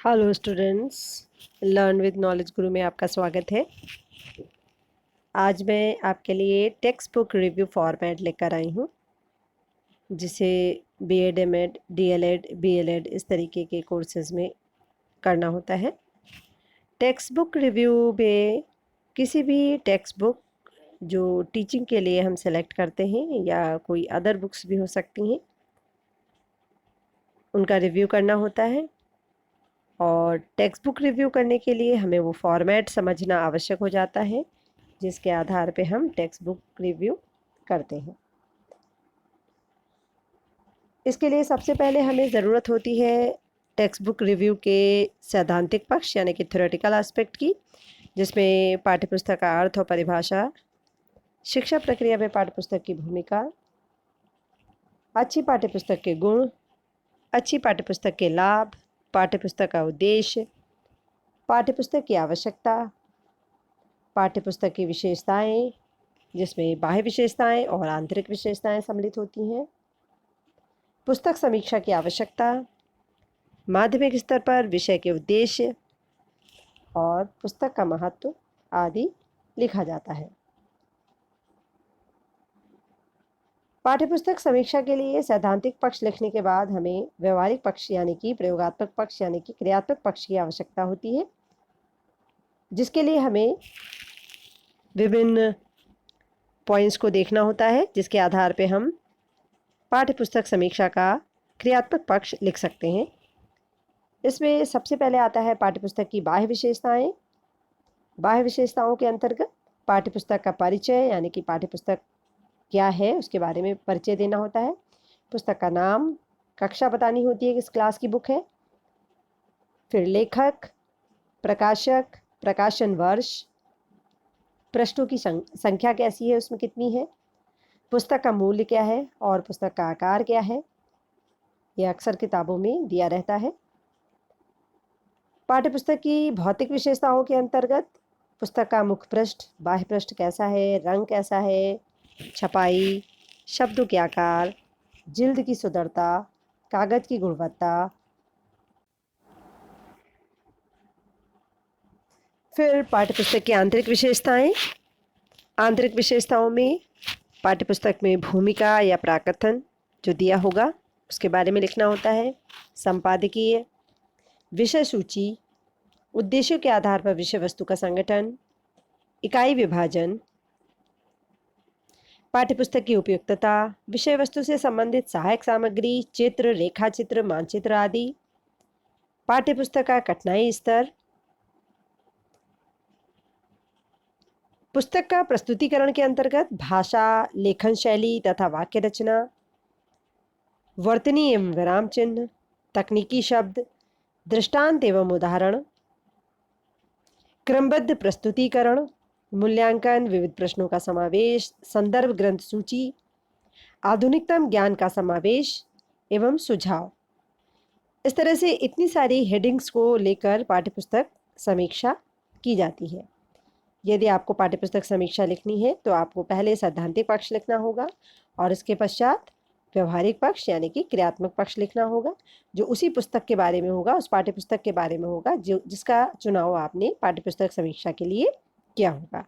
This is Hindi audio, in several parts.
Hello students, learn with knowledge गुरु में आपका स्वागत है। आज मैं आपके लिए टेक्स्ट बुक रिव्यू फॉर्मेट लेकर आई हूँ, जिसे बीएड, एमएड, डीएलएड, बीएलएड इस तरीके के कोर्सेज़ में करना होता है। टेक्स्ट बुक रिव्यू में किसी भी टेक्स्ट बुक जो टीचिंग के लिए हम सेलेक्ट करते हैं या कोई अदर बुक्स भी हो सकती हैं, उनका रिव्यू करना होता है। और टेक्स्ट बुक रिव्यू करने के लिए हमें वो फॉर्मेट समझना आवश्यक हो जाता है, जिसके आधार पे हम टेक्स्ट बुक रिव्यू करते हैं। इसके लिए सबसे पहले हमें ज़रूरत होती है टेक्स्ट बुक रिव्यू के सैद्धांतिक पक्ष यानी कि थ्योरेटिकल एस्पेक्ट की, जिसमें पाठ्यपुस्तक का अर्थ और परिभाषा, शिक्षा प्रक्रिया में पाठ्यपुस्तक की भूमिका, अच्छी पाठ्यपुस्तक के गुण, अच्छी पाठ्यपुस्तक के लाभ, पाठ्यपुस्तक का उद्देश्य, पाठ्यपुस्तक की आवश्यकता, पाठ्यपुस्तक की विशेषताएं, जिसमें बाह्य विशेषताएं और आंतरिक विशेषताएं सम्मिलित होती हैं, पुस्तक समीक्षा की आवश्यकता, माध्यमिक स्तर पर विषय के उद्देश्य और पुस्तक का महत्व आदि लिखा जाता है। पाठ्यपुस्तक समीक्षा के लिए सैद्धांतिक पक्ष लिखने के बाद हमें व्यवहारिक पक्ष यानी कि प्रयोगात्मक पक्ष यानी कि क्रियात्मक पक्ष की आवश्यकता होती है, जिसके लिए हमें विभिन्न पॉइंट्स को देखना होता है, जिसके आधार पे हम पाठ्यपुस्तक समीक्षा का क्रियात्मक पक्ष लिख सकते हैं। इसमें सबसे पहले आता है पाठ्यपुस्तक की बाह्य विशेषताएं। बाह्य विशेषताओं के अंतर्गत पाठ्यपुस्तक का परिचय यानी कि पाठ्यपुस्तक क्या है उसके बारे में परिचय देना होता है। पुस्तक का नाम, कक्षा बतानी होती है किस क्लास की बुक है, फिर लेखक, प्रकाशक, प्रकाशन वर्ष, पृष्ठों की संख्या कैसी है, उसमें कितनी है, पुस्तक का मूल्य क्या है और पुस्तक का आकार क्या है। यह अक्सर किताबों में दिया रहता है। पाठ्यपुस्तक की भौतिक विशेषताओं के अंतर्गत पुस्तक का मुख पृष्ठ, बाह्य पृष्ठ कैसा है, रंग कैसा है, छपाई, शब्दों के आकार, जिल्द की सुंदरता, कागज की गुणवत्ता। फिर पाठ्यपुस्तक की आंतरिक विशेषताएं। आंतरिक विशेषताओं में पाठ्यपुस्तक में भूमिका या प्राकथन जो दिया होगा उसके बारे में लिखना होता है। संपादकीय, विषय सूची, उद्देश्यों के आधार पर विषय वस्तु का संगठन, इकाई विभाजन, पाठ्यपुस्तक की उपयुक्तता, विषय वस्तु से संबंधित सहायक सामग्री, चित्र, रेखाचित्र, मानचित्र आदि, पाठ्यपुस्तक का कठिनाई स्तर, पुस्तक का प्रस्तुतिकरण के अंतर्गत भाषा, लेखन शैली तथा वाक्य रचना, वर्तनी एवं विराम चिन्ह, तकनीकी शब्द, दृष्टांत एवं उदाहरण, क्रमबद्ध प्रस्तुतिकरण, मूल्यांकन, विविध प्रश्नों का समावेश, संदर्भ ग्रंथ सूची, आधुनिकतम ज्ञान का समावेश एवं सुझाव। इस तरह से इतनी सारी हेडिंग्स को लेकर पाठ्यपुस्तक समीक्षा की जाती है। यदि आपको पाठ्यपुस्तक समीक्षा लिखनी है तो आपको पहले सैद्धांतिक पक्ष लिखना होगा और इसके पश्चात व्यवहारिक पक्ष यानी कि क्रियात्मक पक्ष लिखना होगा, जो उसी पुस्तक के बारे में होगा, उस पाठ्यपुस्तक के बारे में होगा जिसका चुनाव आपने पाठ्यपुस्तक समीक्षा के लिए किया होगा।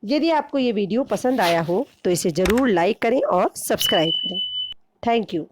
यदि आपको ये वीडियो पसंद आया हो तो इसे ज़रूर लाइक करें और सब्सक्राइब करें। Thank you.